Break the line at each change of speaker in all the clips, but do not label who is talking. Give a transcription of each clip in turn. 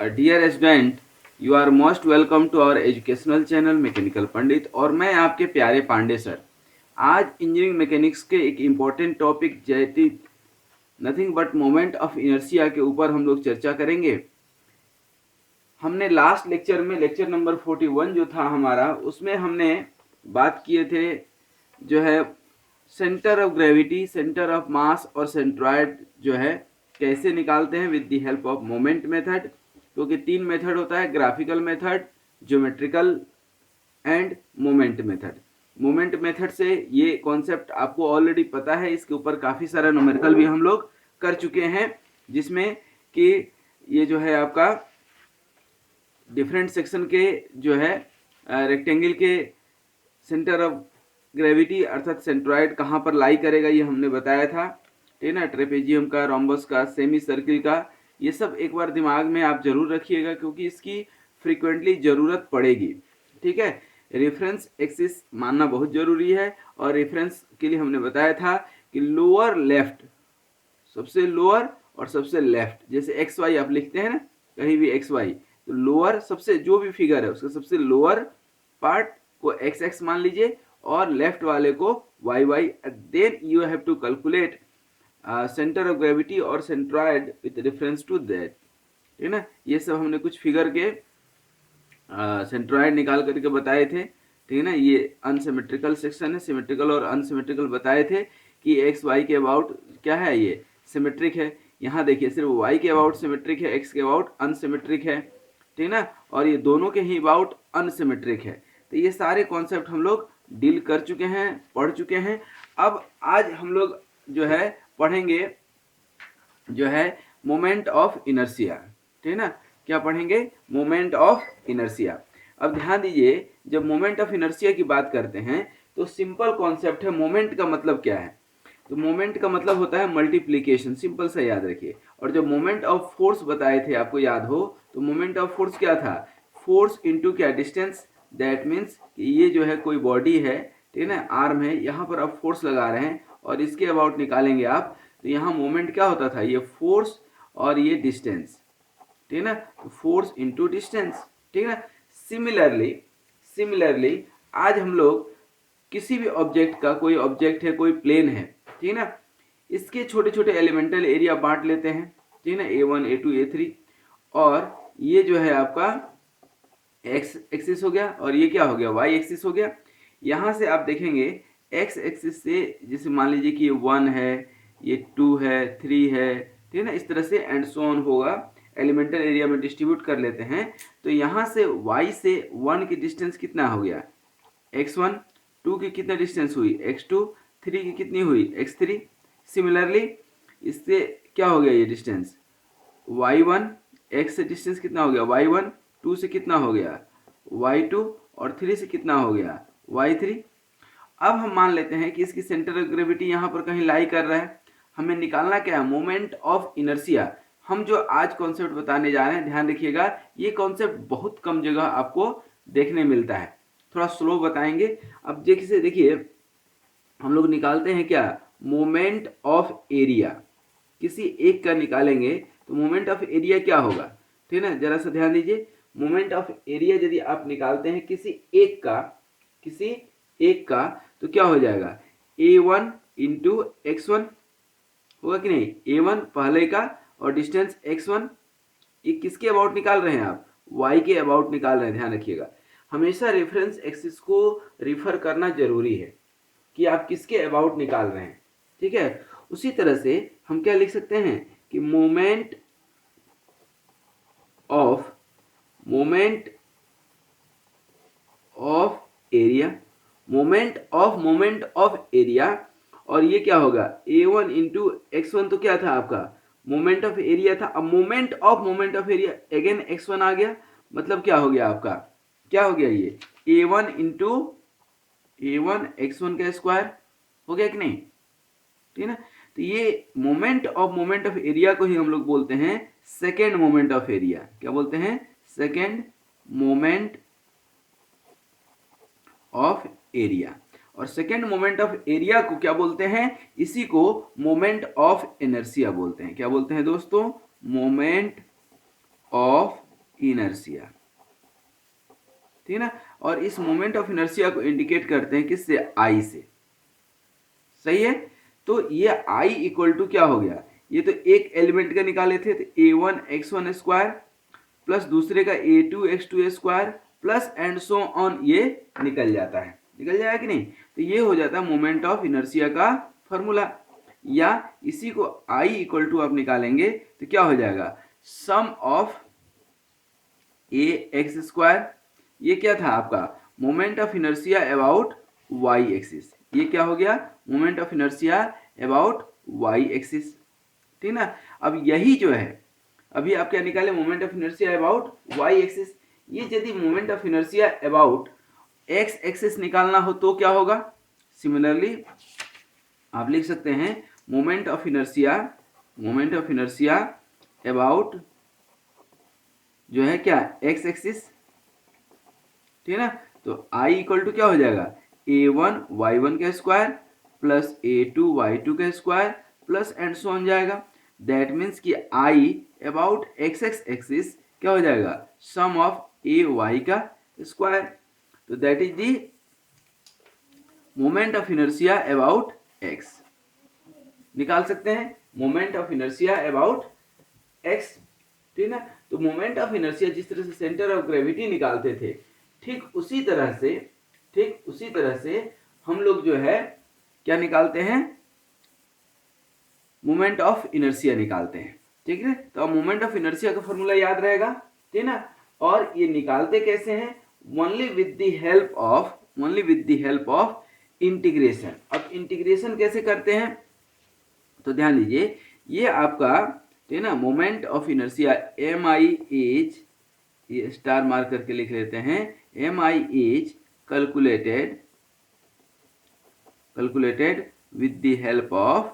Dear student, you are most welcome to our educational channel mechanical Pandit. और मैं आपके प्यारे पांडे सर। आज इंजीनियरिंग मैकेनिक्स के एक इम्पॉर्टेंट टॉपिक जैती nothing but moment of inertia के ऊपर हम लोग चर्चा करेंगे। हमने लास्ट लेक्चर में लेक्चर नंबर 41 जो था हमारा, उसमें हमने बात किए थे जो है centre of gravity, centre of mass और सेंट्रॉयड जो है कैसे निकालते हैं with the help of moment method. क्योंकि तीन मेथड होता है, graphical method, geometrical end moment method. Moment method से ये कॉन्सेप्ट आपको ऑलरेडी पता है, इसके ऊपर काफ़ी सारा न्यूमेरिकल भी हम लोग कर चुके हैं, जिसमें कि ये जो है आपका डिफरेंट सेक्शन के जो है रेक्टेंगल के सेंटर ऑफ ग्रेविटी अर्थात सेंट्रॉयड कहाँ पर लाई करेगा ये हमने बताया था, ठीक है ना। ट्रेपेजियम का, रोम्बस का, सेमी सर्किल का, ये सब एक बार दिमाग में आप जरूर रखिएगा क्योंकि इसकी फ्रीक्वेंटली ज़रूरत पड़ेगी, ठीक है। रेफरेंस एक्सिस मानना बहुत ज़रूरी है। और रेफरेंस के लिए हमने बताया था कि लोअर लेफ्ट, सबसे लोअर और सबसे लेफ्ट, जैसे एक्स वाई आप लिखते हैं ना कहीं भी एक्स वाई, तो लोअर सबसे जो भी फिगर है उसका सबसे लोअर पार्ट को एक्स एक्स मान लीजिए और लेफ्ट वाले को Y Y. Then you have to calculate centre of gravity और centroid with reference to that, ठीक है ना। ये सब हमने कुछ फिगर के सेंट्रॉयड निकाल करके बताए थे, ठीक है ना। ये अनसिमेट्रिकल सेक्शन है, सिमेट्रिकल और अनसिमेट्रिकल बताए थे कि एक्स वाई के अबाउट क्या है, ये सिमेट्रिक है। यहाँ देखिए सिर्फ वाई के अबाउट सिमेट्रिक है, एक्स के अबाउट अनसिमेट्रिक है, ठीक है ना। और ये दोनों के ही अबाउट अनसिमेट्रिक है। तो ये सारे कॉन्सेप्ट हम लोग डील कर चुके हैं, पढ़ चुके हैं। अब आज हम लोग जो है पढ़ेंगे जो है मोमेंट ऑफ इनर्शिया, ठीक है ना। क्या पढ़ेंगे? Moment of inertia. अब ध्यान दीजिए, जब मोमेंट ऑफ इनर्शिया की बात करते हैं तो सिंपल कॉन्सेप्ट है। मोमेंट का मतलब क्या है? तो मोमेंट का मतलब होता है मल्टीप्लिकेशन, सिंपल सा याद रखिए। और जब मोमेंट ऑफ फोर्स बताए थे आपको याद हो, तो मोमेंट ऑफ फोर्स क्या था? फोर्स इनटू क्या? डिस्टेंस। दैट मीन्स कि ये जो है कोई बॉडी है, ठीक है ना, आर्म है, यहाँ पर आप फोर्स लगा रहे हैं और इसके अबाउट निकालेंगे आप, तो यहाँ मोमेंट क्या होता था? ये फोर्स और ये डिस्टेंस, ठीक है ना। तो फोर्स इनटू डिस्टेंस, ठीक है ना। सिमिलरली आज हम लोग किसी भी ऑब्जेक्ट का, कोई ऑब्जेक्ट है, कोई प्लेन है, ठीक है ना, इसके छोटे छोटे एलिमेंटल एरिया बांट लेते हैं, ठीक है ना, A1 A2 A3। और ये जो है आपका एक्स एक्सिस हो गया और ये क्या हो गया? वाई एक्सिस हो गया। यहाँ से आप देखेंगे एक्स एक्सिस से, जैसे मान लीजिए कि ये 1 है, ये 2 है, 3 है, ठीक है ना, इस तरह से एंड सो ऑन होगा। एलिमेंटल एरिया में डिस्ट्रीब्यूट कर लेते हैं। तो यहाँ से y से 1 की डिस्टेंस कितना हो गया? x1। 2 की कितना डिस्टेंस हुई? x2। 3 की कितनी हुई? x3। सिमिलरली इससे क्या हो गया? ये डिस्टेंस y1, x से डिस्टेंस कितना हो गया? y1। 2 से कितना हो गया? y2। और 3 से कितना हो गया? y3। अब हम मान लेते हैं कि इसकी सेंटर ऑफ ग्रेविटी यहाँ पर कहीं लाई कर रहा है। हमें निकालना क्या है? Moment of inertia. हम जो आज कॉन्सेप्ट बताने जा रहे हैं, ध्यान रखिएगा, ये कॉन्सेप्ट बहुत कम जगह आपको देखने मिलता है, थोड़ा स्लो बताएंगे। अब जैसे देखिए, हम लोग निकालते हैं क्या? Moment of area. किसी एक का निकालेंगे तो मोमेंट ऑफ एरिया क्या होगा? ठीक है ना, जरा सा ध्यान दीजिए। मोमेंट ऑफ एरिया यदि आप निकालते हैं किसी एक का तो क्या हो जाएगा? A1 इंटू x1 होगा कि नहीं? A1 पहले का और डिस्टेंस x1, ये किसके अबाउट निकाल रहे हैं आप? y के अबाउट निकाल रहे हैं। ध्यान रखिएगा, हमेशा रेफरेंस एक्सिस को रिफर करना जरूरी है कि आप किसके अबाउट निकाल रहे हैं, ठीक है। उसी तरह से हम क्या लिख सकते हैं कि moment of area, moment of area. और ये क्या होगा? A1 इंटू x1, तो क्या था आपका? मोमेंट ऑफ एरिया था। अब moment of area again x1 आ गया, मतलब क्या हो गया आपका? क्या हो गया? ये A1 इंटू A1 x1 का स्क्वायर हो गया कि नहीं? ठीक है ना। तो ये मोमेंट ऑफ एरिया को ही हम लोग बोलते हैं सेकेंड मोमेंट ऑफ एरिया। क्या बोलते हैं? Second moment of area. और सेकेंड मोमेंट ऑफ एरिया को क्या बोलते हैं? इसी को मोमेंट ऑफ इनर्शिया बोलते हैं। क्या बोलते हैं दोस्तों? मोमेंट ऑफ इनर्शिया, ठीक है ना। और इस मोमेंट ऑफ इनर्शिया को इंडिकेट करते हैं किससे, आई से, सही है। तो ये आई इक्वल टू क्या हो गया, ये तो एक एलिमेंट का निकाले थे, तो a1 x1 स्क्वायर प्लस दूसरे का a2 x2 square plus and so on, ये निकल जाता है, निकल जाएगा कि नहीं। तो ये हो जाता है मोमेंट ऑफ इनर्शिया का फॉर्मूला। या इसी को I इक्वल टू आप निकालेंगे तो क्या हो जाएगा, सम ऑफ a x स्क्वायर, ये क्या था आपका, moment of inertia about y axis, ये क्या हो गया, moment of inertia about y axis, ठीक ना। अब यही जो है, अभी आप क्या निकाले, moment of inertia about y axis. ये यदि moment of inertia about x axis निकालना हो तो क्या होगा, सिमिलरली आप लिख सकते हैं मोमेंट ऑफ इनर्शिया अबाउट जो है क्या, x एक्सिस, ठीक है ना। तो I इक्वल टू क्या हो जाएगा, a1 y1 का स्क्वायर प्लस a2 y2 का square plus and so on जाएगा। दैट मीन्स कि I अबाउट x एक्सिस क्या हो जाएगा, सम ऑफ a y का स्क्वायर। तो that is the moment of inertia about x, निकाल सकते हैं moment of inertia about x, ठीक ना। तो मोमेंट ऑफ इनर्शिया जिस तरह से सेंटर ऑफ ग्रेविटी निकालते थे, ठीक उसी तरह से हम लोग जो है क्या निकालते हैं, मोमेंट ऑफ इनर्शिया निकालते हैं, ठीक है। तो अब मोमेंट ऑफ इनर्शिया का फॉर्मूला याद रहेगा, ठीक ना। और ये निकालते कैसे हैं, only with the help of integration. अब इंटीग्रेशन कैसे करते हैं, तो ध्यान दीजिए, ये आपका, ठीक है ना, moment of inertia MI is, ये स्टार मार्क करके लिख लेते हैं, MI is calculated with the help of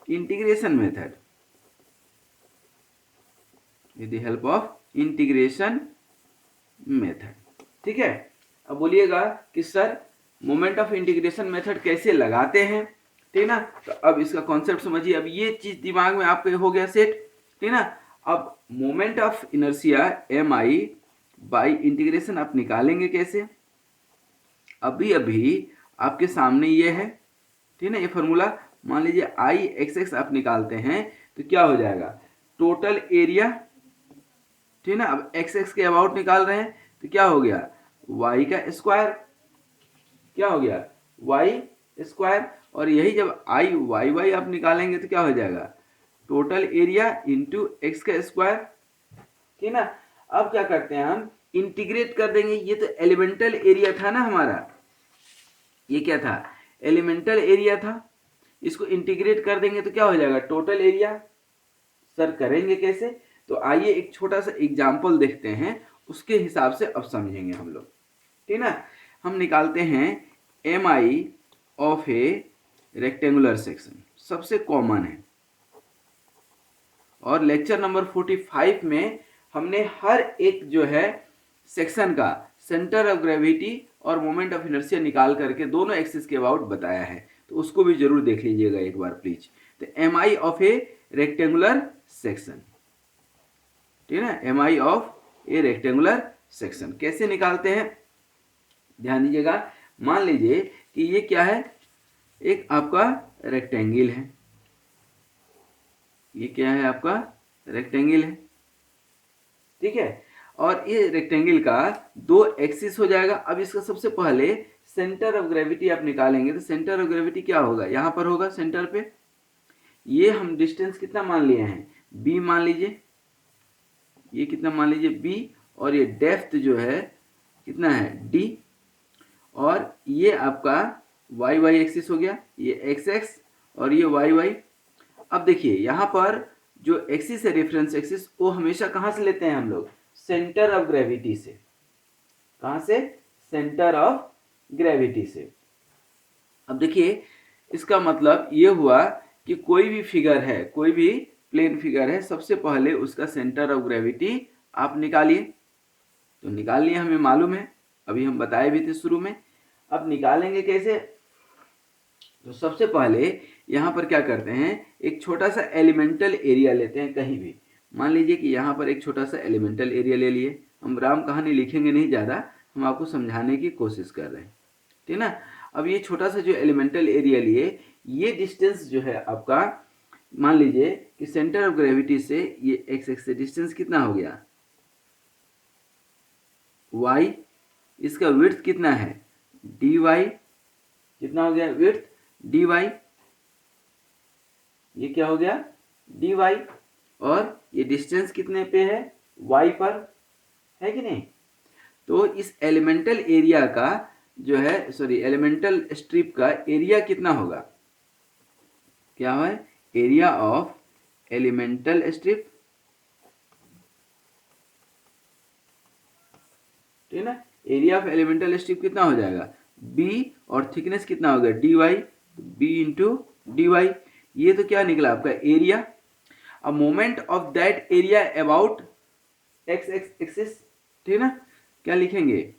integration method, ठीक है। अब बोलिएगा कि sir moment of integration method कैसे लगाते हैं, ठीक ना। तो अब इसका कॉन्सेप्ट समझिए, अब ये चीज दिमाग में आपके हो गया सेट, ठीक ना। अब moment of inertia MI bye integration आप निकालेंगे कैसे, अभी आपके सामने ये है, ठीक है ना, ये फॉर्मूला। मान लीजिए I आप निकालते हैं तो क्या हो जाएगा, टोटल एरिया, ठीक है ना। अब x के अबाउट निकाल रहे हैं तो क्या हो गया, y का स्क्वायर, क्या हो गया, y स्क्वायर। और यही जब y आप निकालेंगे तो क्या हो जाएगा, टोटल एरिया इंटू x का स्क्वायर, ठीक ना। अब क्या करते हैं, हम इंटीग्रेट कर देंगे, ये तो एलिमेंटल एरिया था ना हमारा, ये क्या था, एलिमेंटल एरिया था, इसको इंटीग्रेट कर देंगे तो क्या हो जाएगा, टोटल एरिया। सर करेंगे कैसे, तो आइए एक छोटा सा एग्जांपल देखते हैं, उसके हिसाब से अब समझेंगे हम लोग, ठीक ना। हम निकालते हैं MI of A rectangular section, सबसे कॉमन है, और लेक्चर नंबर 45 में हमने हर एक जो है सेक्शन का सेंटर ऑफ ग्रेविटी और मोमेंट ऑफ इनर्शिया निकाल करके दोनों एक्सिस के अबाउट बताया है, तो उसको भी जरूर देख लीजिएगा एक बार प्लीज। तो MI of A rectangular section, ठीक है ना, MI of A rectangular section कैसे निकालते हैं, ध्यान दीजिएगा। मान लीजिए कि ये क्या है, एक आपका रेक्टेंगल है, ये क्या है आपका रेक्टेंगल है, ठीक है। और ये रेक्टेंगल का दो एक्सिस हो जाएगा। अब इसका सबसे पहले सेंटर ऑफ ग्रेविटी आप निकालेंगे, तो सेंटर ऑफ ग्रेविटी क्या होगा, यहाँ पर होगा सेंटर पे। ये हम डिस्टेंस कितना मान लिए हैं, b मान लीजिए, ये कितना मान लीजिए b, और ये डेप्थ जो है कितना है d, और ये आपका y एक्सिस हो गया, ये x और ये y। अब देखिए यहाँ पर जो एक्सिस है रेफरेंस एक्सिस, वो हमेशा कहाँ से लेते हैं हम लोग, सेंटर ऑफ ग्रेविटी से। कहाँ से, सेंटर ऑफ ग्रेविटी से। अब देखिए इसका मतलब ये हुआ कि कोई भी फिगर है, कोई भी प्लेन फिगर है, सबसे पहले उसका सेंटर ऑफ ग्रेविटी आप निकालिए। तो निकाल लिए, हमें मालूम है, अभी हम बताए भी थे शुरू में। अब निकालेंगे कैसे, तो सबसे पहले यहाँ पर क्या करते हैं, एक छोटा सा एलिमेंटल एरिया लेते हैं कहीं भी। मान लीजिए कि यहाँ पर एक छोटा सा एलिमेंटल एरिया ले लिए। हम राम कहानी लिखेंगे नहीं ज़्यादा, हम आपको समझाने की कोशिश कर रहे हैं, ठीक ना। अब ये छोटा सा जो एलिमेंटल एरिया लिए, ये डिस्टेंस जो है आपका, मान लीजिए कि सेंटर ऑफ ग्रेविटी से ये एक्स एक्स से डिस्टेंस कितना हो गया, वाई। इसका विड्थ कितना है, डी वाई। कितना हो गया विड्थ, डी वाई। ये क्या हो गया, डी वाई। और ये डिस्टेंस कितने पे है, वाई पर, है कि नहीं। तो इस एलिमेंटल एरिया का जो है, सॉरी एलिमेंटल स्ट्रिप का एरिया कितना होगा, क्या है, एरिया ऑफ एलिमेंटल स्ट्रिप, ठीक है ना। एरिया ऑफ एलिमेंटल स्ट्रिप कितना हो जाएगा, बी, और थिकनेस कितना होगा, D Y, B into D Y. ये तो क्या निकला आपका एरिया। अब moment of that area about X X axis, ठीक है ना। क्या लिखेंगे,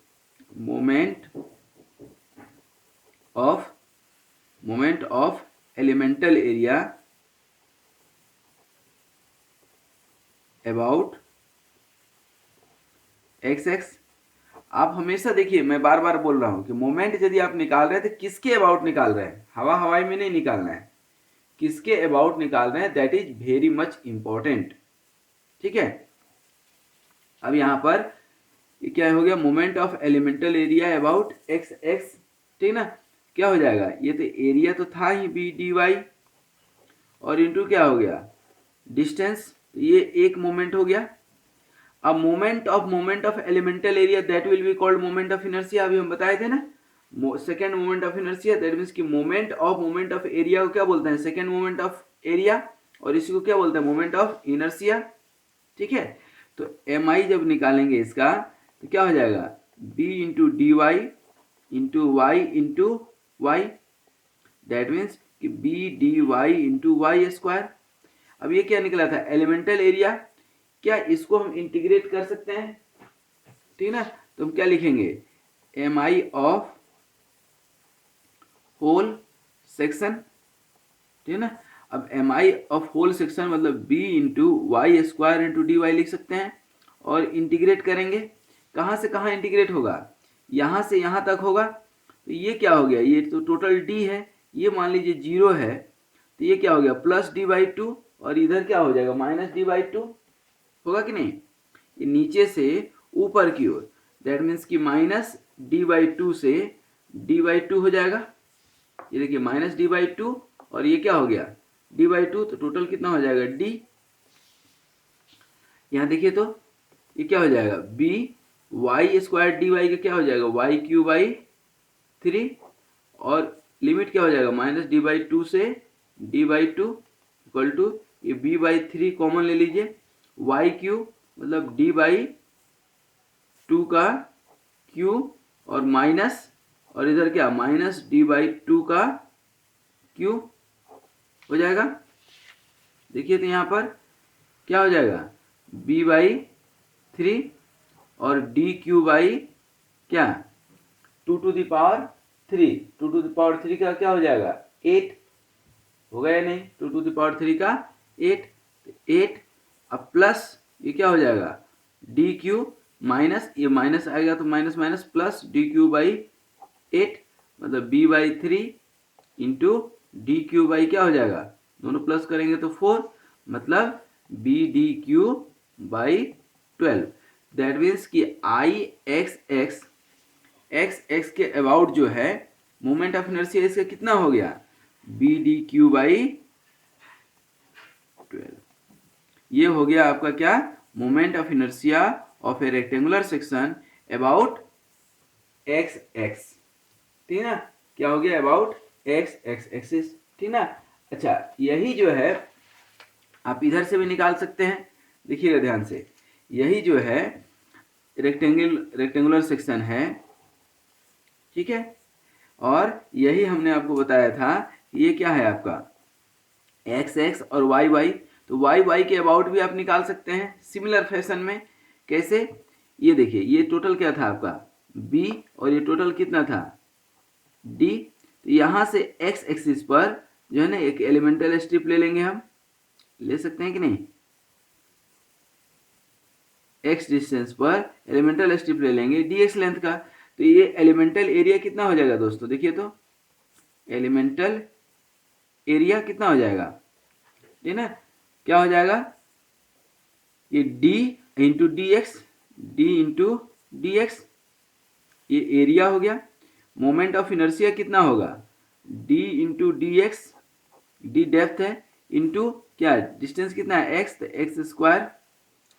moment of elemental area about X X. आप हमेशा देखिए, मैं बार बार बोल रहा हूं कि मोमेंट यदि आप निकाल रहे हैं तो किसके अबाउट निकाल रहे हैं, हवा हवाई में नहीं निकालना है, किसके अबाउट निकाल रहे हैं, that is very much important, ठीक है। अब यहां पर ये क्या हो गया, moment of elemental area about X x, ठीक ना। क्या हो जाएगा, ये तो एरिया तो था ही बी डी वाई, और इंटू क्या हो गया, डिस्टेंस, ये एक मोमेंट हो गया। अब moment of elemental area that will be called moment of inertia, अभी हम बताए थे ना, second moment of inertia. That means कि मोमेंट ऑफ एरिया को क्या बोलते हैं, सेकेंड मोमेंट ऑफ एरिया, और इसी को क्या बोलते हैं, मोमेंट ऑफ इनर्शिया, ठीक है। तो एम आई जब निकालेंगे इसका तो क्या हो जाएगा, B into D Y into Y into Y. That means कि B D Y into Y square. अब ये क्या निकला था, एलिमेंटल एरिया। क्या इसको हम इंटीग्रेट कर सकते हैं, ठीक ना। तो हम क्या लिखेंगे, M I of whole section, ठीक है ना। अब M I of whole section मतलब B into Y square into D Y लिख सकते हैं, और इंटीग्रेट करेंगे। कहाँ से कहाँ इंटीग्रेट होगा, यहाँ से यहाँ तक होगा। तो ये क्या हो गया, ये तो टोटल डी है, ये मान लीजिए जीरो है, तो ये क्या हो गया, प्लस डी बाई टू, और इधर क्या हो जाएगा, माइनस डी बाई टू, होगा कि नहीं। ये नीचे से ऊपर की ओर, दैट मीन्स कि माइनस डी बाई टू से डी बाई टू हो जाएगा। ये देखिए माइनस डी बाई टू, और ये क्या हो गया, डी बाई टू, तो टोटल कितना हो जाएगा, डी। यहाँ देखिए तो ये क्या हो जाएगा, B Y square D Y का क्या हो जाएगा, वाई क्यू बाई थ्री, और लिमिट क्या हो जाएगा, माइनस डी बाई टू से D by two equal to, ये बी बाई थ्री कॉमन ले लीजिए, वाई क्यू मतलब डी बाई टू का क्यू, और माइनस, और इधर क्या, माइनस डी बाई टू का क्यू हो जाएगा। देखिए तो यहाँ पर क्या हो जाएगा, बी बाई थ्री, और डी क्यू बाई क्या, two to the power three, two to the power three का क्या हो जाएगा, एट, हो गया या नहीं, two to the power three का एट, एट। अब प्लस ये क्या हो जाएगा, डी क्यू माइनस, ये माइनस आएगा तो minus minus plus D Q by eight, मतलब B by three into D Q by क्या हो जाएगा, दोनों प्लस करेंगे तो फोर, मतलब B D Q by 12। That means कि आई एक्स एक्स के अबाउट जो है मोमेंट ऑफ इनर्शिया इसका कितना हो गया, बी डी क्यू बाई 12। ये हो गया आपका क्या, moment of inertia of A rectangular section about X x, ठीक ना। क्या हो गया, अबाउट एक्स एक्स एक्सिस, ठीक ना। अच्छा, यही जो है आप इधर से भी निकाल सकते हैं, देखिएगा ध्यान से। यही जो है रेक्टेंगुलर सेक्शन है, ठीक है। और यही हमने आपको बताया था, ये क्या है आपका एक्स एक्स और वाई वाई, तो वाई वाई के अबाउट भी आप निकाल सकते हैं सिमिलर फैशन में। कैसे, ये देखिए, ये टोटल क्या था आपका बी, और ये टोटल कितना था डी, तो यहाँ से एक्स एक्सिस पर जो है ना एक एलिमेंटल स्ट्रिप ले लेंगे, हम ले सकते हैं कि नहीं, एक्स डिस्टेंस पर एलिमेंटल स्ट्रिप ले लेंगे dx लेंथ का। तो ये एलिमेंटल एरिया कितना हो जाएगा दोस्तों, देखिए तो एलिमेंटल एरिया कितना हो जाएगा, ठीक ना, क्या हो जाएगा, ये d into D x, D into D x, ये एरिया हो गया। मोमेंट ऑफ इनर्शिया कितना होगा, d into D x, D depth है, इंटू क्या डिस्टेंस कितना है x, तो एक्स स्क्वायर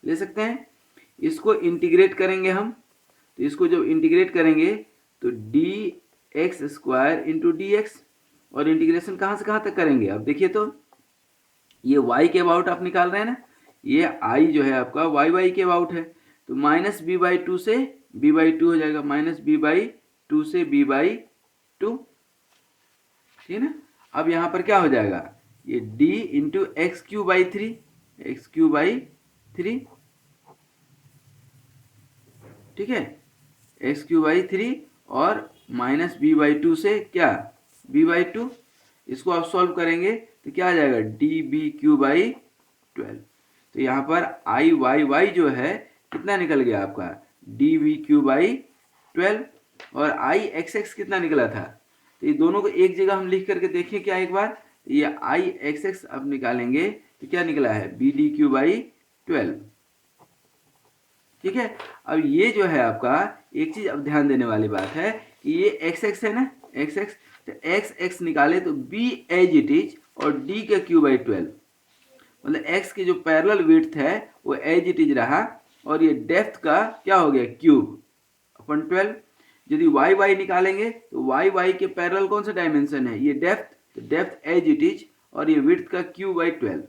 ले सकते हैं। इसको इंटीग्रेट करेंगे हम, तो इसको जब इंटीग्रेट करेंगे तो D x square into D x, और इंटीग्रेशन कहाँ से कहाँ तक करेंगे, अब देखिए तो ये y के अबाउट आप निकाल रहे हैं ना, ये i जो है आपका y के अबाउट है, तो माइनस बी बाई टू से b बाई टू हो जाएगा, माइनस बी बाई टू से b बाई टू, ठीक है ना। अब यहाँ पर क्या हो जाएगा, ये d into x Q by three, x Q by three, ठीक है, एक्स क्यू बाई थ्री, और माइनस बी बाई टू से क्या b बाई टू, इसको आप सॉल्व करेंगे तो क्या आ जाएगा, डी बी क्यू बाई 12। तो यहाँ पर आई वाई वाई जो है कितना निकल गया आपका, डी बी क्यू बाई 12, और आई एक्स एक्स कितना निकला था, तो ये दोनों को एक जगह हम लिख करके देखें क्या एक बार, ये आई एक्स एक्स अब निकालेंगे तो क्या निकला है, बी डी क्यू बाई 12, ठीक है। अब ये जो है आपका एक चीज अब ध्यान देने वाली बात है कि ये एक्स एक्स है ना, एक्स एक्स, तो एक्स एक्स निकाले तो बी एज इट इज, और डी का क्यू बाई 12, मतलब एक्स की जो पैरेलल विड्थ है वो एज इट इज रहा, और ये डेप्थ का क्या हो गया, क्यूब अपन 12। यदि वाई वाई निकालेंगे तो वाई वाई के पैरेलल कौन सा डायमेंशन है, ये डेप्थ, तो डेप्थ एज इट इज, और ये विड्थ का क्यू बाई 12,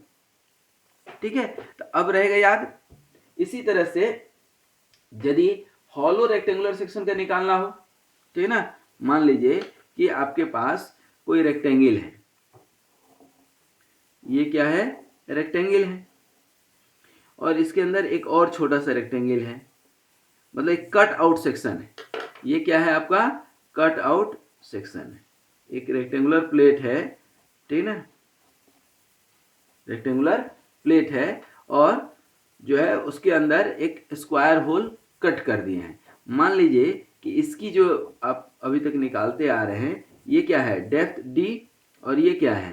ठीक है। तो अब रहेगा याद। इसी तरह से यदि हॉलो रेक्टेंगुलर सेक्शन का निकालना हो, ठीक है ना, मान लीजिए कि आपके पास कोई रेक्टेंगल है, ये क्या है, रेक्टेंगल है, और इसके अंदर एक और छोटा सा रेक्टेंगल है, मतलब एक कट आउट सेक्शन है, ये क्या है आपका, कट आउट सेक्शन है, एक रेक्टेंगुलर प्लेट है, ठीक है ना, रेक्टेंगुलर प्लेट है, और जो है उसके अंदर एक स्क्वायर होल कट कर दिए हैं। मान लीजिए कि इसकी जो आप अभी तक निकालते आ रहे हैं, ये क्या है, डेप्थ d, और ये क्या है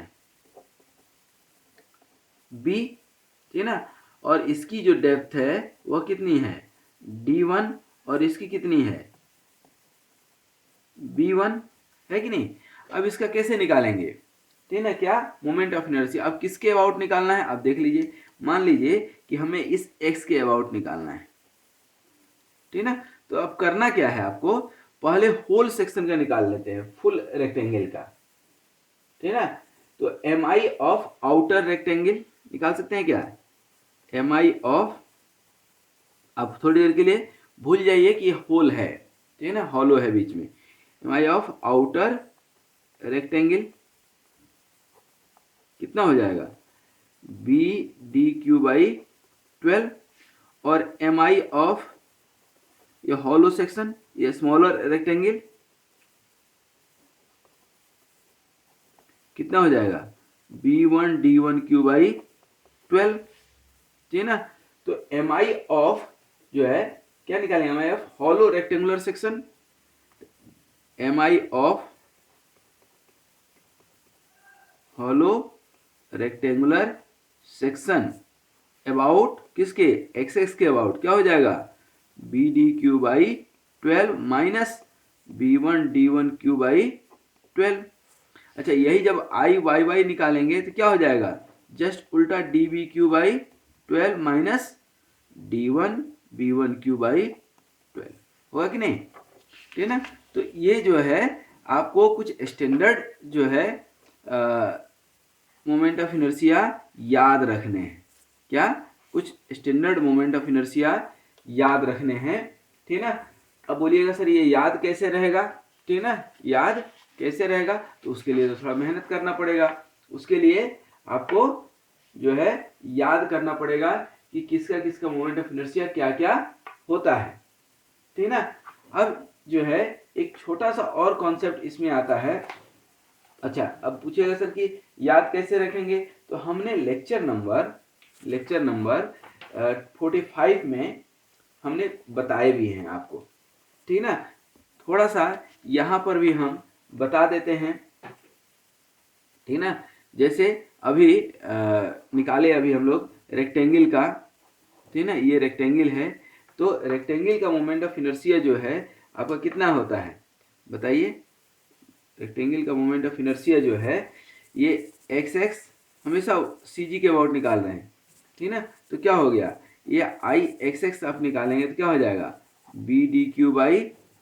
b, ठीक है ना, और इसकी जो डेप्थ है वह कितनी है, d1, और इसकी कितनी है, b1, है कि नहीं। अब इसका कैसे निकालेंगे, ठीक है ना, क्या, मोमेंट ऑफ इनर्शिया। अब किसके अबाउट निकालना है, आप देख लीजिए, मान लीजिए कि हमें इस x के अबाउट निकालना है, ठीक है ना। तो अब करना क्या है, आपको पहले होल सेक्शन का निकाल लेते हैं, फुल रेक्टेंगल का, ठीक है ना। तो M I of outer rectangle निकाल सकते हैं क्या, एम आई ऑफ, अब थोड़ी देर के लिए भूल जाइए कि होल है, ठीक है ना, हॉलो है बीच में, M I of outer rectangle कितना हो जाएगा, बी डी क्यू बाई 12, और एम आई ऑफ ये हॉलो सेक्शन, ये स्मॉलर रेक्टेंगल कितना हो जाएगा, b1 d1 क्यू बाई 12, ठीक है ना। तो एम आई ऑफ जो है क्या निकालेंगे, M I of hollow rectangular section, M I of hollow rectangular section about किसके, एक्स एक्स के अबाउट, क्या हो जाएगा, B D Q by 12 minus b1 d1 cube by 12। अच्छा, यही जब आई वाई वाई निकालेंगे तो क्या हो जाएगा, जस्ट उल्टा D B cube by 12 minus d1 b1 cube by 12, होगा कि नहीं, ठीक है ना। तो ये जो है आपको कुछ स्टैंडर्ड जो है मोमेंट ऑफ इनर्शिया याद रखने हैं, क्या, कुछ स्टैंडर्ड मोमेंट ऑफ इनर्शिया याद रखने हैं, ठीक है ना। अब बोलिएगा सर ये याद कैसे रहेगा, ठीक है ना, याद कैसे रहेगा, तो उसके लिए तो थोड़ा मेहनत करना पड़ेगा। उसके लिए आपको जो है याद करना पड़ेगा कि किसका किसका मोमेंट ऑफ इनर्शिया क्या क्या होता है, ठीक है ना। अब जो है एक छोटा सा और कॉन्सेप्ट इसमें आता है, अच्छा, अब पूछेगा सर कि याद कैसे रखेंगे, तो हमने लेक्चर नंबर 45 में हमने बताए भी हैं आपको, ठीक ना। थोड़ा सा यहाँ पर भी हम बता देते हैं, ठीक ना। जैसे अभी निकाले अभी हम लोग रेक्टेंगल का, ठीक ना, ये रेक्टेंगल है, तो रेक्टेंगल का मोमेंट ऑफ इनर्शिया जो है आपका कितना होता है बताइए। रेक्टेंगल का मोमेंट ऑफ इनर्शिया जो है ये एक्स एक्स, हमेशा सी जी के अबाउट निकाल रहे हैं, ठीक ना। तो क्या हो गया, ये आई एक्स एक्स आप निकालेंगे तो क्या हो जाएगा, बी डी क्यू बाई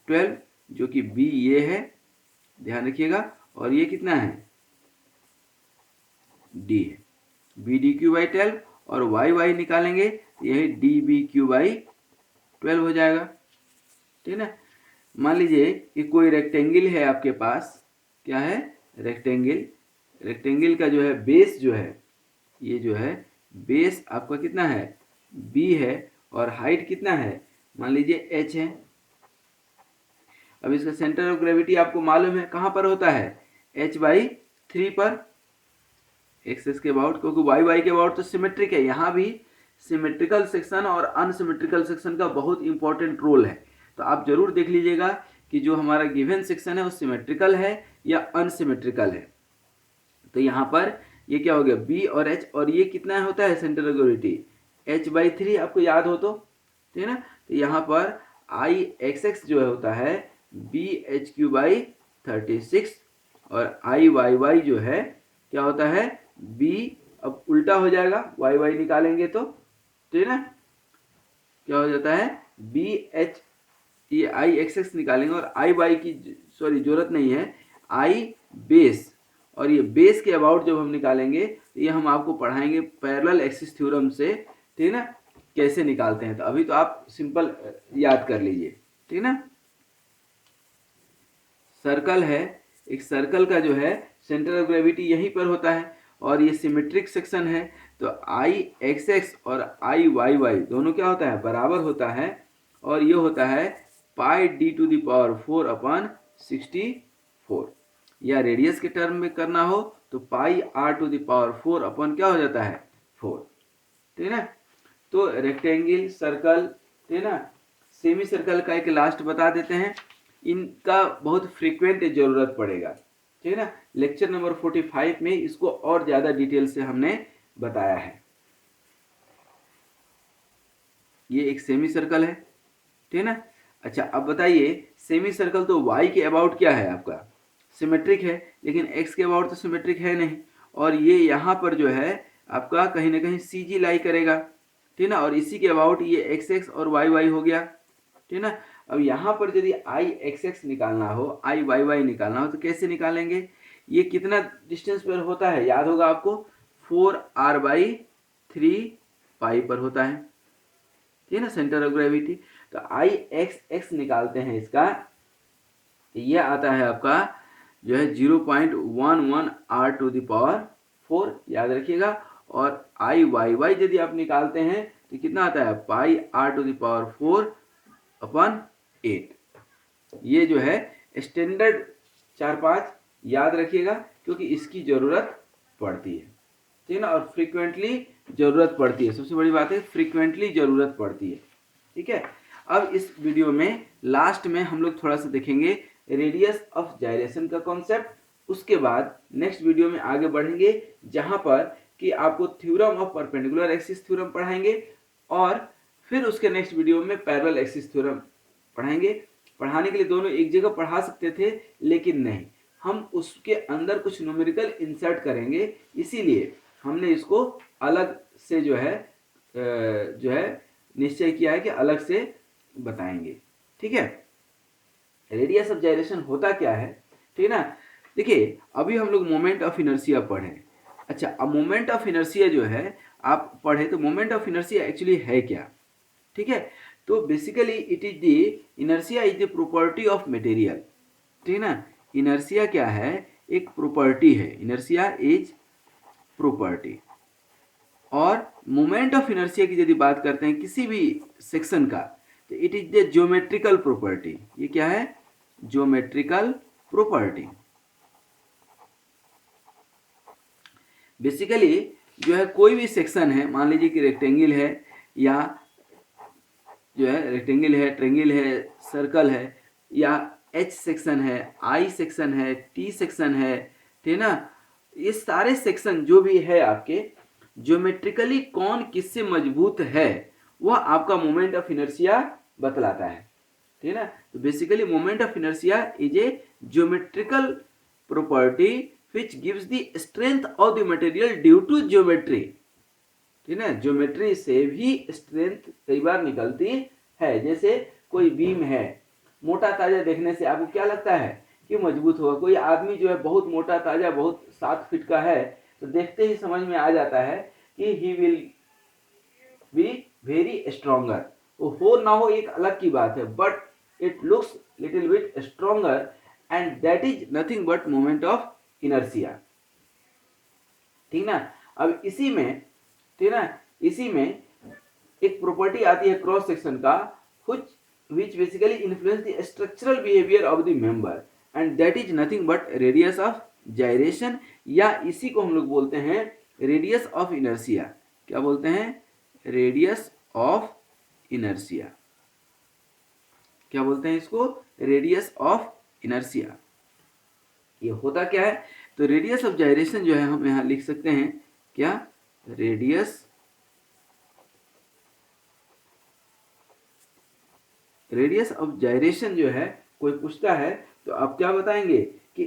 12, जो कि बी ये है, ध्यान रखिएगा, और ये कितना है, डी है, बी डी क्यू बाई 12, और वाई वाई निकालेंगे यही डी बी क्यू बाई 12 हो जाएगा, ठीक ना। मान लीजिए कि कोई रेक्टेंगल है आपके पास, क्या है, रेक्टेंगल का जो है बेस जो है, ये जो है बेस आपका कितना है, बी है, और हाइट कितना है, मान लीजिए एच है। अब इसका सेंटर ऑफ ग्रेविटी आपको मालूम है कहाँ पर होता है, एच बाई 3 पर, एक्सेस के अबाउट, क्योंकि वाई वाई के अबाउट तो सिमेट्रिक है। यहाँ भी सिमेट्रिकल सेक्शन और अनसिमेट्रिकल सेक्शन का बहुत इंपॉर्टेंट रोल है, तो आप जरूर देख लीजिएगा कि जो हमारा गिवन सेक्शन है वो सिमेट्रिकल है या अनसिमेट्रिकल है। तो यहाँ पर ये क्या हो गया, बी और एच, और ये कितना होता है centre of gravity, H by 3 आपको याद हो तो, ठीक है ना। तो यहाँ पर आई एक्स एक्स जो होता है बी एच क्यू बाई 36, और आई वाई वाई जो है क्या होता है, बी, अब उल्टा हो जाएगा, वाई वाई निकालेंगे तो, ठीक है ना, क्या हो जाता है, बी एच, ये आई एक्स एक्स निकालेंगे, और आई वाई की सॉरी जरूरत नहीं है, आई बेस, और ये बेस के अबाउट जब हम निकालेंगे तो ये हम आपको पढ़ाएंगे पैरेलल एक्सिस थ्योरम से, ठीक है ना, कैसे निकालते हैं। तो अभी तो आप सिंपल याद कर लीजिए, ठीक है ना। सर्कल है, एक सर्कल का जो है सेंटर ऑफ ग्रेविटी यहीं पर होता है, और ये सिमेट्रिक सेक्शन है, तो आई एक्स एक्स और आई वाई वाई दोनों क्या होता है, बराबर होता है, और ये होता है pi D to the power 4 upon 64, या रेडियस के टर्म में करना हो तो pi R to the power 4 upon क्या हो जाता है, 4, ठीक है ना। तो रेक्टेंगल, सर्कल, ठीक है ना, सेमी सर्कल का एक लास्ट बता देते हैं, इनका बहुत फ्रीक्वेंट जरूरत पड़ेगा, ठीक है ना। लेक्चर नंबर 45 में इसको और ज्यादा डिटेल से हमने बताया है। ये एक सेमी सर्कल है, ठीक है ना। अच्छा, अब बताइए सेमी सर्कल तो वाई के अबाउट क्या है आपका, सिमेट्रिक है, लेकिन एक्स के अबाउट तो सिमेट्रिक है नहीं, और ये यहाँ पर जो है आपका कहीं ना कहीं सी जी लाई करेगा, ठीक ना, और इसी के अबाउट ये एक्स एक्स और वाई वाई हो गया, ठीक ना। अब यहाँ पर यदि आई एक्स एक्स निकालना हो, आई वाई वाई निकालना हो, तो कैसे निकालेंगे, ये कितना डिस्टेंस पर होता है याद होगा आपको, 4r/3 पाई पर होता है, ठीक है ना, सेंटर ऑफ ग्रेविटी। तो आई एक्स एक्स निकालते हैं इसका, यह आता है आपका जो है 0.11 r टू द पावर 4, याद रखिएगा, और आई वाई वाई यदि आप निकालते हैं तो कितना आता है, pi r to the power 4 upon 8। ये जो है स्टैंडर्ड 4-5 याद रखिएगा, क्योंकि इसकी जरूरत पड़ती है, ठीक है ना, और फ्रीक्वेंटली जरूरत पड़ती है, सबसे बड़ी बात है फ्रीक्वेंटली जरूरत पड़ती है, ठीक है। अब इस वीडियो में लास्ट में हम लोग थोड़ा सा देखेंगे रेडियस ऑफ जाइरेशन का कॉन्सेप्ट, उसके बाद नेक्स्ट वीडियो में आगे बढ़ेंगे जहां पर कि आपको theorem of perpendicular axis theorem पढ़ाएंगे, और फिर उसके नेक्स्ट वीडियो में पैरेलल एक्सिस थ्योरम पढ़ाएंगे। पढ़ाने के लिए दोनों एक जगह पढ़ा सकते थे, लेकिन नहीं, हम उसके अंदर कुछ न्यूमेरिकल इंसर्ट करेंगे, इसीलिए हमने इसको अलग से जो है निश्चय किया है कि अलग से बताएंगे, ठीक है। रेडियस ऑफ जाइरेशन होता क्या है, ठीक है ना। देखिए अभी हम लोग मोमेंट ऑफ इनर्शिया पढ़े, अच्छा अब मोमेंट ऑफ इनर्शिया जो है आप पढ़े, तो मोमेंट ऑफ इनर्शिया एक्चुअली है क्या, ठीक है। तो basically it is the inertia is the property of material, ठीक है ना। इनर्शिया क्या है, एक प्रॉपर्टी है, इनर्शिया इज प्रॉपर्टी। और मोमेंट ऑफ इनर्शिया की यदि बात करते हैं किसी भी सेक्शन का, तो it is the geometrical property. ये क्या है, ज्योमेट्रिकल प्रॉपर्टी। बेसिकली जो है कोई भी सेक्शन है, मान लीजिए कि रेक्टेंगल है, या जो है रेक्टेंगल है, ट्रेंगल है, सर्कल है, या एच सेक्शन है, आई सेक्शन है, टी सेक्शन है, ठीक ना। ये सारे सेक्शन जो भी है आपके, ज्योमेट्रिकली कौन किससे मजबूत है वह आपका मोमेंट ऑफ इनर्शिया बतलाता है, ठीक है ना। तो basically moment of inertia is a geometrical property which gives the strength of the material due to geometry, ठीक है। ज्योमेट्री से भी स्ट्रेंथ कई बार निकलती है। जैसे कोई बीम है, मोटा ताजा देखने से आपको क्या लगता है कि मजबूत होगा। कोई आदमी जो है बहुत मोटा ताजा, बहुत 7 फीट का है, तो देखते ही समझ में आ जाता है कि he will be very stronger. वो हो ना हो एक अलग की बात है, but it looks little bit stronger, and that is nothing but moment of inertia, ठीक ना। अब इसी में, ठीक ना, इसी में एक प्रॉपर्टी आती है क्रॉस सेक्शन का, which basically influence the structural behavior of the member, and that is nothing but radius of gyration, या इसी को हम लोग बोलते हैं रेडियस ऑफ इनर्शिया। क्या बोलते हैं? Radius of inertia. क्या बोलते हैं इसको? Radius of inertia. ये होता क्या है? तो रेडियस ऑफ जायरेशन जो है हम यहाँ लिख सकते हैं क्या? रेडियस ऑफ जायरेशन जो है, कोई पूछता है तो आप क्या बताएंगे कि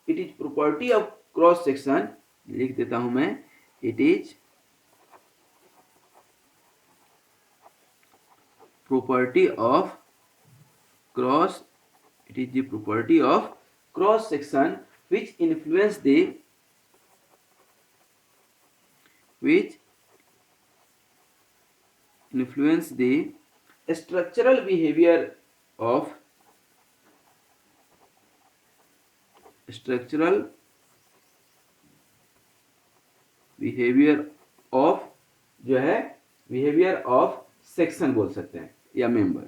it is property of cross section. लिख देता हूं मैं, it is property of cross, it is the property of cross section which influence the structural behavior of जो है बिहेवियर ऑफ सेक्शन बोल सकते हैं, या मेंबर,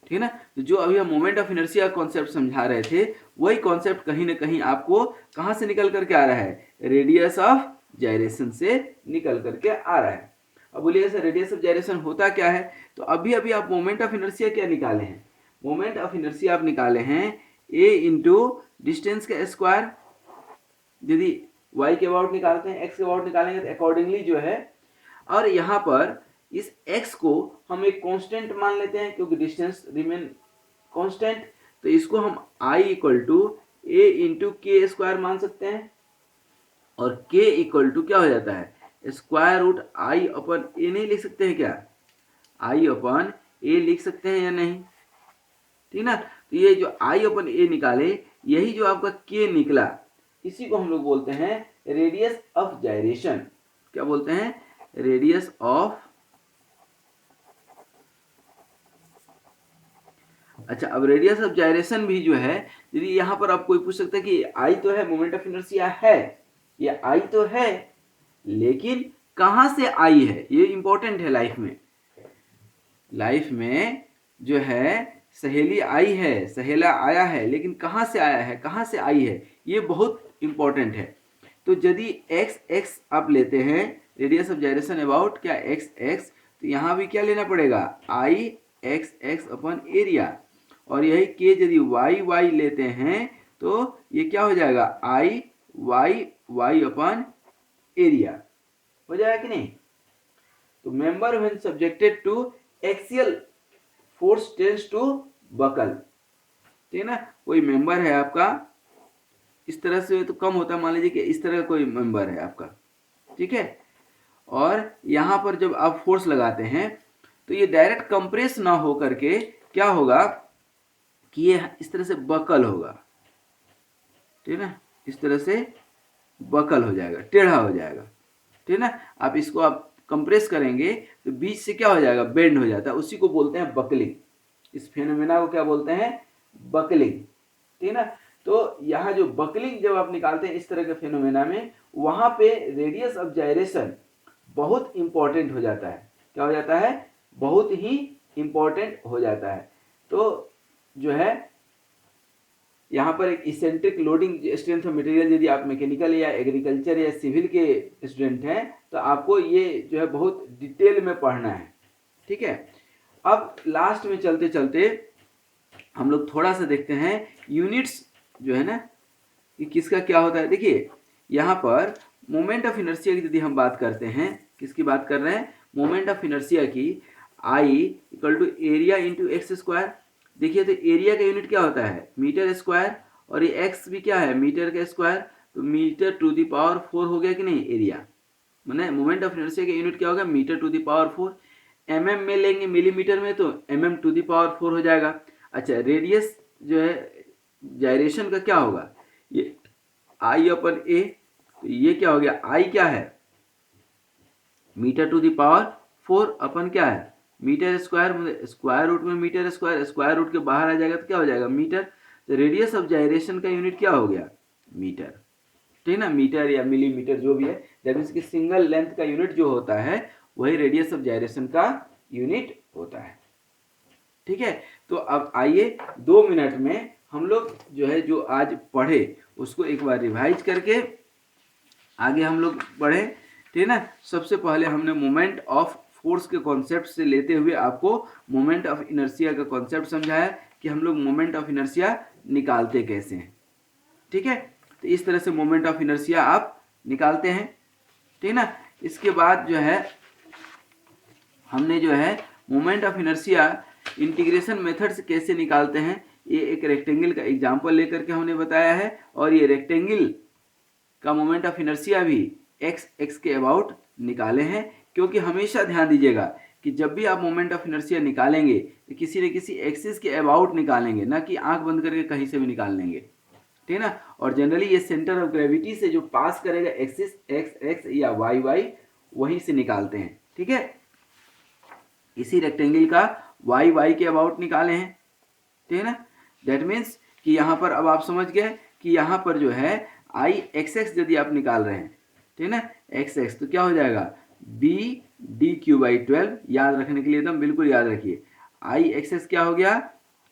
ठीक है ना। तो जो अभी हम मोमेंट ऑफ इनर्शिया कॉन्सेप्ट समझा रहे थे, वही कॉन्सेप्ट कहीं ना कहीं आपको कहां से निकल करके आ रहा है? रेडियस ऑफ जायरेशन से निकल करके आ रहा है। अब बोलिए सर रेडियस ऑफ जायरेशन होता क्या है? तो अभी अभी आप मोमेंट ऑफ इनर्शिया क्या निकाले हैं? मोमेंट ऑफ इनर्शिया आप निकाले हैं a इंटू डिस्टेंस का स्क्वायर। यदि y के अबाउट निकालते हैं, x के अबाउट निकालेंगे तो अकॉर्डिंगली जो है, और यहाँ पर इस x को हम एक कांस्टेंट मान लेते हैं क्योंकि डिस्टेंस रिमेन कांस्टेंट, तो इसको हम i equal to a into K square मान सकते हैं, और k इक्वल टू क्या हो जाता है? Square root i upon a नहीं लिख सकते हैं क्या? i अपन a लिख सकते हैं या नहीं? ठीक ना। तो ये जो i अपन a निकाले, यही जो आपका k निकला, इसी को हम लोग बोलते हैं रेडियस ऑफ जायरेशन। क्या बोलते हैं? रेडियस ऑफ, अच्छा अब रेडियस ऑफ जायरेशन भी जो है, यदि यहाँ पर आप कोई पूछ सकता है कि आई तो है, मोमेंट ऑफ इनर्शिया है, ये आई तो है, लेकिन कहां से आई है? ये इंपॉर्टेंट है लाइफ में। लाइफ में जो है सहेली आई है, सहेला आया है, लेकिन कहां से आया है, कहां से आई है, ये बहुत इंपॉर्टेंट है। तो यदि एक्स एक्स आप लेते हैं, रेडियस ऑफ जायरेशन अबाउट क्या एक्स एक्स, तो यहाँ भी क्या लेना पड़ेगा? आई एक्स एक्स अपन एरिया, और यही के यदि वाई वाई लेते हैं तो ये क्या हो जाएगा? I Y Y upon area हो जाएगा कि नहीं? तो member when subjected to axial force tends to buckle, ठीक है ना। कोई मेंबर है आपका, इस तरह से तो कम होता है, मान लीजिए कि इस तरह का कोई मेंबर है आपका, ठीक है, और यहाँ पर जब आप फोर्स लगाते हैं तो ये डायरेक्ट कंप्रेस ना हो करके क्या होगा कि ये इस तरह से बकल होगा, ठीक है ना, इस तरह से बकल हो जाएगा, टेढ़ा हो जाएगा, ठीक है ना। आप इसको आप कंप्रेस करेंगे तो बीच से क्या हो जाएगा? बेंड हो जाता है, उसी को बोलते हैं बकलिंग। इस फेनोमेना को क्या बोलते हैं? बकलिंग, ठीक है ना। तो यहाँ जो बकलिंग जब आप निकालते हैं इस तरह के फेनोमेना में, वहां पे रेडियस ऑफ जायरेशन बहुत इंपॉर्टेंट हो जाता है। क्या हो जाता है? बहुत ही इंपॉर्टेंट हो जाता है। तो जो है यहाँ पर एक eccentric loading strength of material, यदि आप मैकेनिकल या एग्रीकल्चर या सिविल के स्टूडेंट हैं तो आपको ये जो है बहुत डिटेल में पढ़ना है, ठीक है। अब लास्ट में चलते चलते हम लोग थोड़ा सा देखते हैं यूनिट्स जो है ना कि किसका क्या होता है। देखिए यहाँ पर मोमेंट ऑफ इनर्शिया की यदि हम बात करते हैं, किसकी बात कर रहे हैं, मोमेंट ऑफ इनर्शिया की, I equal to area into X square. देखिए तो एरिया का यूनिट क्या होता है, मीटर स्क्वायर, और ये एक्स भी क्या है, मीटर का स्क्वायर, तो मीटर टू द पावर 4 हो गया कि नहीं एरिया, मैंने मोमेंट ऑफ इनर्शिया का यूनिट क्या होगा, metre to the power 4। mm में लेंगे मिलीमीटर में तो mm टू द पावर 4 हो जाएगा। अच्छा रेडियस जो है जायरेशन का क्या होगा, ये आई अपन ए, तो ये क्या हो गया, आई क्या है, मीटर टू द पावर 4 अपन क्या है, मीटर स्क्वायर, स्क्वायर रूट में मीटर स्क्वायर, स्क्वायर रूट के बाहर आ जाएगा तो क्या हो जाएगा, मीटर। तो रेडियस ऑफ जायरेशन का यूनिट क्या हो गया, मीटर, ठीक है ना, मीटर या मिलीमीटर जो भी है, दैट मीन्स कि सिंगल लेंथ का यूनिट जो होता है वही रेडियस ऑफ जायरेशन का यूनिट होता है, ठीक है। तो अब आइए 2 मिनट में हम लोग जो है जो आज पढ़े उसको एक बार रिवाइज करके आगे हम लोग बढ़े, ठीक है ना। सबसे पहले हमने मोमेंट ऑफ फोर्स के कॉन्सेप्ट से लेते हुए आपको मोमेंट ऑफ इनर्शिया का कॉन्सेप्ट समझाया कि हम लोग मोमेंट ऑफ इनर्शिया निकालते कैसे हैं, ठीक है। तो इस तरह से मोमेंट ऑफ इनर्शिया आप निकालते हैं, ठीक है ना। इसके बाद जो है हमने जो है moment of inertia integration method से कैसे निकालते हैं, ये एक रेक्टेंगल का एग्जांपल लेकर के हमने बताया है, और ये रेक्टेंगल का मोमेंट ऑफ इनर्शिया भी एक्स के अबाउट निकाले हैं। क्योंकि हमेशा ध्यान दीजिएगा कि जब भी आप मोमेंट ऑफ इनर्शिया निकालेंगे तो किसी न किसी एक्सिस के अबाउट निकालेंगे, ना कि आंख बंद करके कहीं से भी निकाल लेंगे, ठीक है ना। और जनरली ये सेंटर ऑफ ग्रेविटी से जो पास करेगा एक्सिस एक्स एक्स या वाई वाई, वहीं से निकालते हैं, ठीक है। इसी रेक्टेंगल का वाई वाई के अबाउट निकाले हैं, ठीक है ना। दैट मीन्स कि यहाँ पर अब आप समझ गए कि यहाँ पर जो है आई एक्स एक्स यदि आप निकाल रहे हैं, ठीक है ना, एक्स एक्स, तो क्या हो जाएगा, बी डी क्यू बाई 12, याद रखने के लिए एकदम बिल्कुल याद रखिए, आई एक्स एक्स क्या हो गया,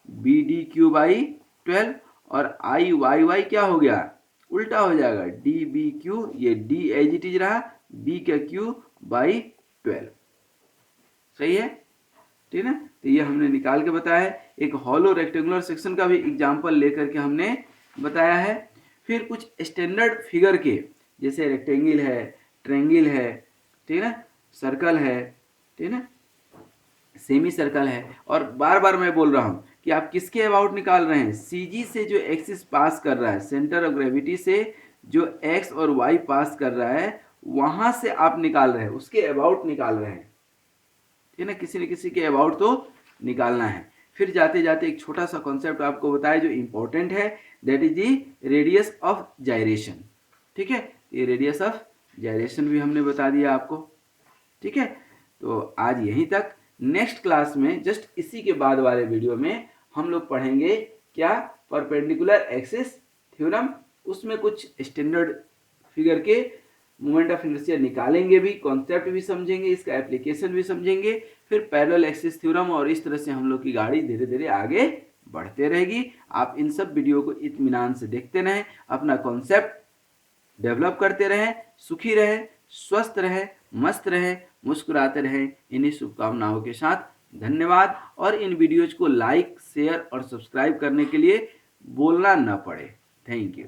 बी डी क्यू बाई 12, और आई वाई वाई क्या हो गया, उल्टा हो जाएगा, डी बी क्यू, ये डी एज इट इज रहा, बी का क्यू बाई 12, सही है, ठीक है ना। तो ये हमने निकाल के बताया है। एक हॉलो रेक्टेंगुलर सेक्शन का भी एग्जांपल लेकर के हमने बताया है। फिर कुछ स्टैंडर्ड फिगर के, जैसे रेक्टेंगल है, ट्रायंगल है, ठीक है ना, सर्कल है, ठीक है ना, सेमी सर्कल है, और बार बार मैं बोल रहा हूँ कि आप किसके अबाउट निकाल रहे हैं, सीजी से जो एक्सिस पास कर रहा है, सेंटर ऑफ ग्रेविटी से जो एक्स और वाई पास कर रहा है वहां से आप निकाल रहे हैं, उसके अबाउट निकाल रहे हैं, ठीक है ना, किसी न किसी के अबाउट तो निकालना है। फिर जाते जाते एक छोटा सा कॉन्सेप्ट आपको बताया जो इंपॉर्टेंट है, that is the radius of gyration, ठीक है। ये रेडियस ऑफ जायरेशन भी हमने बता दिया आपको, ठीक है। तो आज यहीं तक। नेक्स्ट क्लास में जस्ट इसी के बाद वाले वीडियो में हम लोग पढ़ेंगे क्या, परपेंडिकुलर एक्सिस थ्योरम, उसमें कुछ स्टैंडर्ड फिगर के मोमेंट ऑफ इनर्शिया निकालेंगे भी, कॉन्सेप्ट भी समझेंगे, इसका एप्लीकेशन भी समझेंगे, फिर पैरेलल एक्सिस थ्योरम, और इस तरह से हम लोग की गाड़ी धीरे धीरे आगे बढ़ते रहेगी। आप इन सब वीडियो को इत्मीनान से देखते रहें, अपना कॉन्सेप्ट डेवलप करते रहें, सुखी रहें, स्वस्थ रहें, मस्त रहें, मुस्कुराते रहें। इन्हीं शुभकामनाओं के साथ धन्यवाद, और इन वीडियोज को लाइक, शेयर और सब्सक्राइब करने के लिए बोलना न पड़े। Thank you.